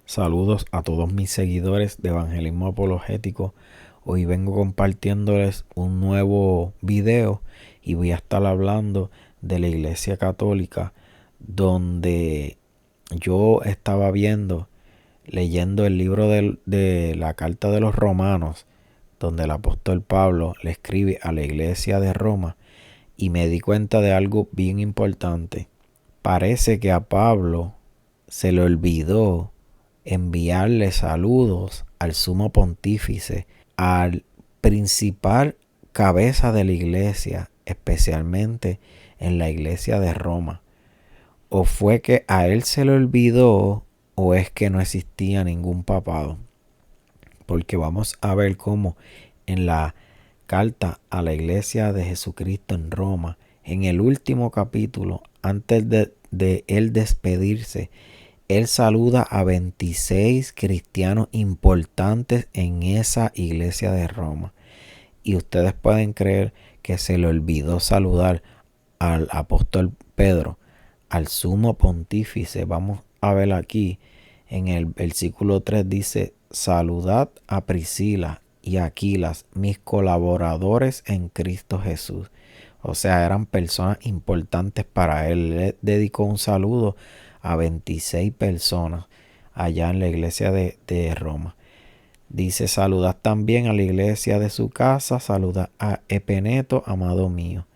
Saludos a todos mis seguidores de Evangelismo Apologético. Hoy vengo compartiéndoles un nuevo video y voy a estar hablando de la Iglesia Católica, donde yo estaba leyendo el libro de la Carta de los Romanos, donde el apóstol Pablo le escribe a la Iglesia de Roma, y me di cuenta de algo bien importante. Parece que a Pablo se le olvidó enviarle saludos al sumo pontífice, al principal cabeza de la iglesia, especialmente en la iglesia de Roma. O fue que a él se le olvidó, o es que no existía ningún papado. Porque vamos a ver cómo en la carta a la iglesia de Jesucristo en Roma, en el último capítulo, antes de él despedirse, él saluda a 26 cristianos importantes en esa iglesia de Roma. Y ustedes pueden creer que se le olvidó saludar al apóstol Pedro, al sumo pontífice. Vamos a ver aquí en el versículo 3 dice: saludad a Priscila y a Aquilas, mis colaboradores en Cristo Jesús. O sea, eran personas importantes para él. Le dedicó un saludo a 26 personas allá en la iglesia de Roma. Dice: saludad también a la iglesia de su casa, saludad a Epeneto, amado mío.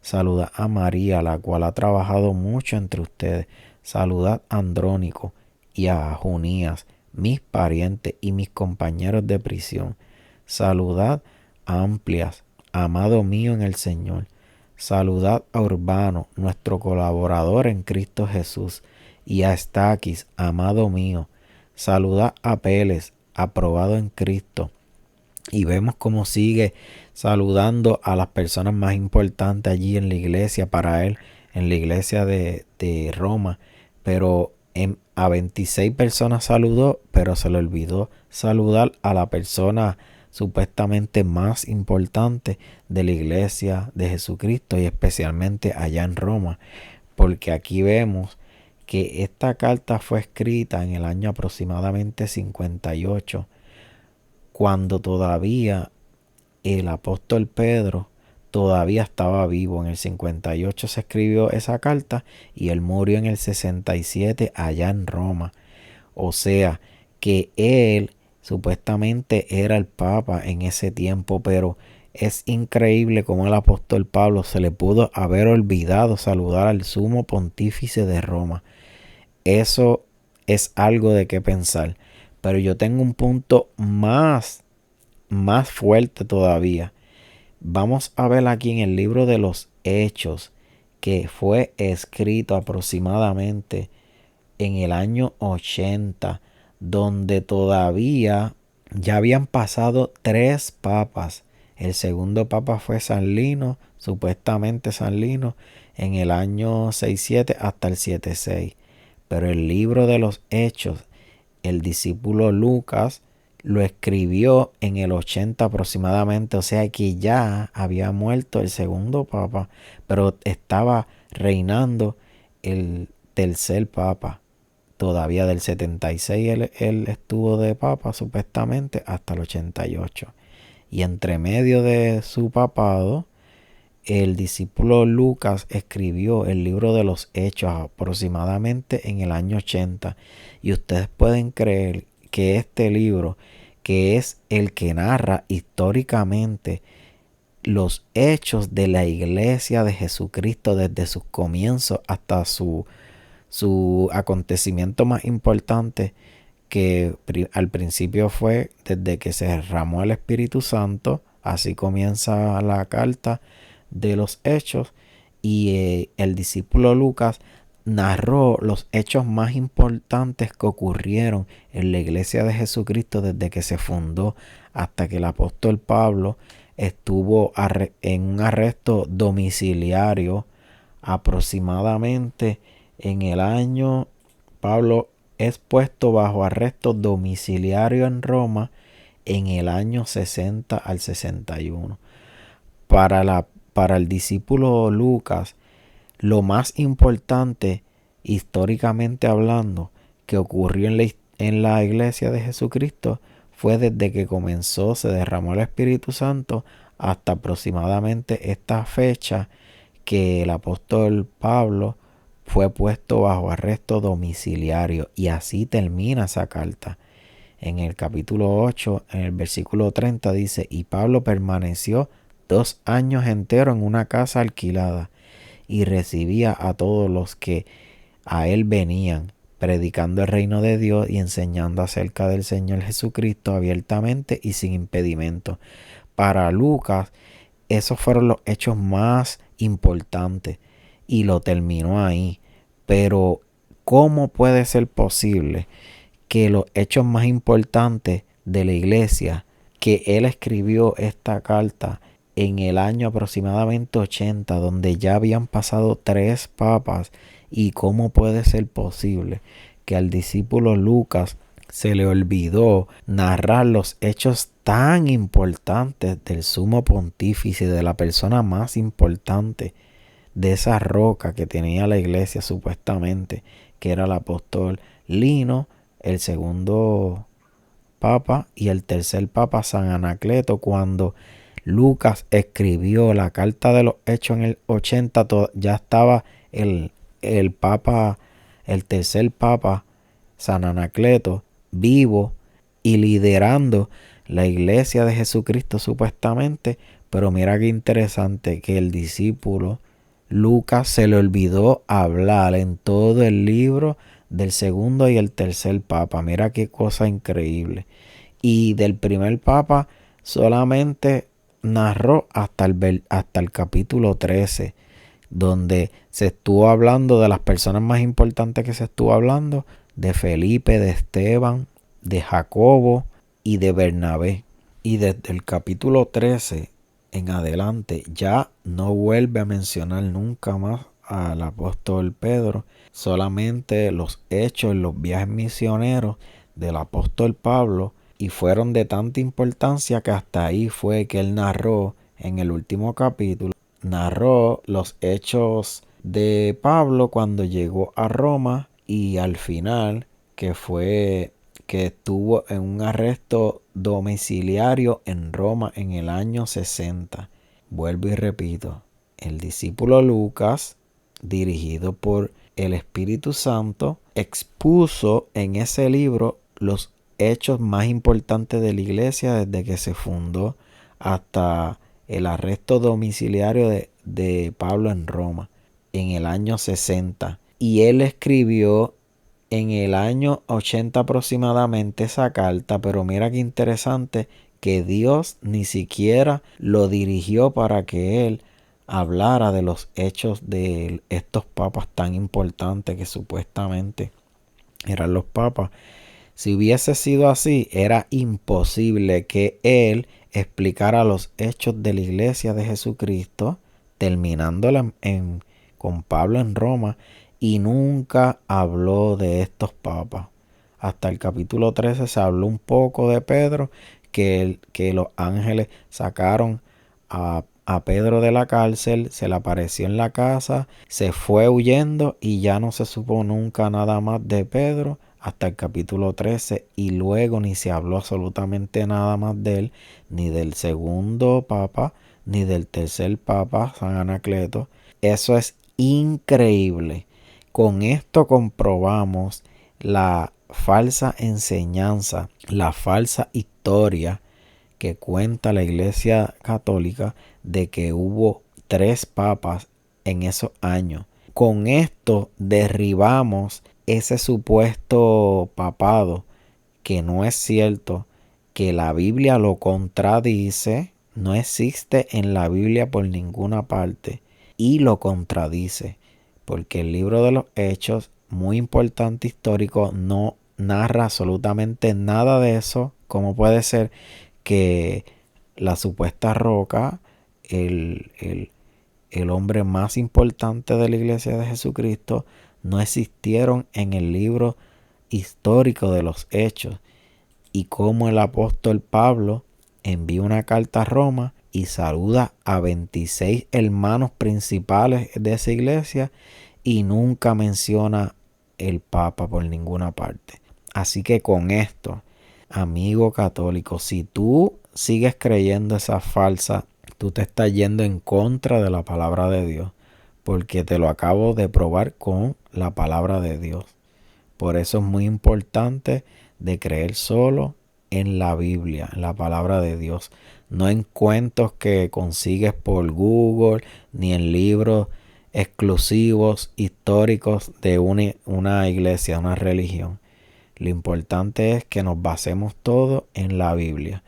Saludad a María, la cual ha trabajado mucho entre ustedes. Saludad a Andrónico y a Junías, mis parientes y mis compañeros de prisión. Saludad a Amplias, amado mío en el Señor. Saludad a Urbano, nuestro colaborador en Cristo Jesús, y a Estaquis, amado mío. Saludad a Peles, aprobado en Cristo. Y vemos cómo sigue saludando a las personas más importantes allí en la iglesia para él, en la iglesia de Roma. Pero a 26 personas saludó, pero se le olvidó saludar a la persona supuestamente más importante de la iglesia de Jesucristo, y especialmente allá en Roma. Porque aquí vemos que esta carta fue escrita en el año aproximadamente 58, cuando todavía el apóstol Pedro todavía estaba vivo. En el 58 se escribió esa carta y él murió en el 67 allá en Roma. O sea que él supuestamente era el papa en ese tiempo, pero es increíble cómo el apóstol Pablo se le pudo haber olvidado saludar al sumo pontífice de Roma. Eso es algo de qué pensar. Pero yo tengo un punto más fuerte todavía. Vamos a ver aquí en el libro de los Hechos, que fue escrito aproximadamente en el año 80, donde todavía ya habían pasado 3 papas. El segundo papa fue San Lino, supuestamente San Lino, en el año 67 hasta el 76. Pero el libro de los Hechos, el discípulo Lucas lo escribió en el 80 aproximadamente, o sea que ya había muerto el segundo papa, pero estaba reinando el tercer papa. Todavía del 76 él estuvo de papa supuestamente hasta el 88. Y entre medio de su papado, el discípulo Lucas escribió el libro de los Hechos aproximadamente en el año 80. Y ustedes pueden creer que este libro, que es el que narra históricamente los hechos de la iglesia de Jesucristo desde sus comienzos hasta su acontecimiento más importante, que al principio fue desde que se derramó el Espíritu Santo. Así comienza la carta de los hechos, y el discípulo Lucas narró los hechos más importantes que ocurrieron en la iglesia de Jesucristo desde que se fundó hasta que el apóstol Pablo estuvo en un arresto domiciliario aproximadamente en el año. Pablo es puesto bajo arresto domiciliario en Roma en el año 60 al 61. Para el discípulo Lucas, lo más importante, históricamente hablando, que ocurrió en la iglesia de Jesucristo fue desde que comenzó, se derramó el Espíritu Santo hasta aproximadamente esta fecha que el apóstol Pablo fue puesto bajo arresto domiciliario, y así termina esa carta. En el capítulo 8, en el versículo 30 dice: y Pablo permaneció 2 años enteros en una casa alquilada y recibía a todos los que a él venían, predicando el reino de Dios y enseñando acerca del Señor Jesucristo abiertamente y sin impedimento. Para Lucas, esos fueron los hechos más importantes y lo terminó ahí. Pero, ¿cómo puede ser posible que los hechos más importantes de la iglesia, que él escribió esta carta en el año aproximadamente 80, donde ya habían pasado 3 papas, y cómo puede ser posible que al discípulo Lucas se le olvidó narrar los hechos tan importantes del sumo pontífice, de la persona más importante, de esa roca que tenía la iglesia supuestamente, que era el apóstol Lino, el segundo papa, y el tercer papa, San Anacleto? Cuando Lucas escribió la carta de los Hechos en el 80, ya estaba el papa, el tercer papa, San Anacleto, vivo y liderando la iglesia de Jesucristo supuestamente. Pero mira qué interesante, que el discípulo Lucas se le olvidó hablar en todo el libro del segundo y el tercer papa. Mira qué cosa increíble. Y del primer papa solamente narró hasta el capítulo 13, donde se estuvo hablando de las personas más importantes, que se estuvo hablando de Felipe, de Esteban, de Jacobo y de Bernabé. Y desde el capítulo 13 en adelante ya no vuelve a mencionar nunca más al apóstol Pedro, solamente los hechos, los viajes misioneros del apóstol Pablo, y fueron de tanta importancia que hasta ahí fue que él narró en el último capítulo, narró los hechos de Pablo cuando llegó a Roma, y al final que fue que estuvo en un arresto domiciliario en Roma en el año 60. Vuelvo y repito, el discípulo Lucas, dirigido por el Espíritu Santo, expuso en ese libro los hechos más importantes de la iglesia desde que se fundó hasta el arresto domiciliario de Pablo en Roma en el año 60. Y él escribió en el año 80 aproximadamente esa carta, pero mira qué interesante, que Dios ni siquiera lo dirigió para que él hablara de los hechos de estos papas tan importantes que supuestamente eran los papas. Si hubiese sido así, era imposible que él explicara los hechos de la iglesia de Jesucristo, terminándola con Pablo en Roma, y nunca habló de estos papas. Hasta el capítulo 13 se habló un poco de Pedro, que los ángeles sacaron a Pedro de la cárcel, se le apareció en la casa, se fue huyendo y ya no se supo nunca nada más de Pedro hasta el capítulo 13, y luego ni se habló absolutamente nada más de él, ni del segundo papa, ni del tercer papa, San Anacleto. Eso es increíble. Con esto comprobamos la falsa enseñanza, la falsa historia que cuenta la Iglesia Católica de que hubo 3 papas en esos años. Con esto derribamos ese supuesto papado, que no es cierto, que la Biblia lo contradice, no existe en la Biblia por ninguna parte, y lo contradice, porque el libro de los Hechos, muy importante histórico, no narra absolutamente nada de eso. ¿Cómo puede ser que la supuesta roca, el hombre más importante de la iglesia de Jesucristo, no existieron en el libro histórico de los Hechos? Y cómo el apóstol Pablo envía una carta a Roma y saluda a 26 hermanos principales de esa iglesia, y nunca menciona el Papa por ninguna parte. Así que con esto, amigo católico, si tú sigues creyendo esa falsa, tú te estás yendo en contra de la palabra de Dios, porque te lo acabo de probar con la palabra de Dios. Por eso es muy importante de creer solo en la Biblia, en la palabra de Dios, no en cuentos que consigues por Google, ni en libros exclusivos, históricos de una iglesia, una religión. Lo importante es que nos basemos todo en la Biblia.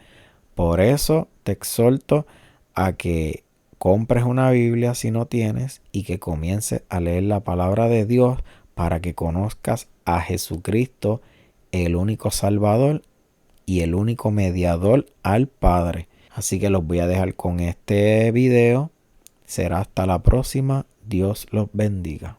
Por eso te exhorto a que compres una Biblia si no tienes y que comiences a leer la palabra de Dios para que conozcas a Jesucristo, el único Salvador y el único mediador al Padre. Así que los voy a dejar con este video. Será hasta la próxima. Dios los bendiga.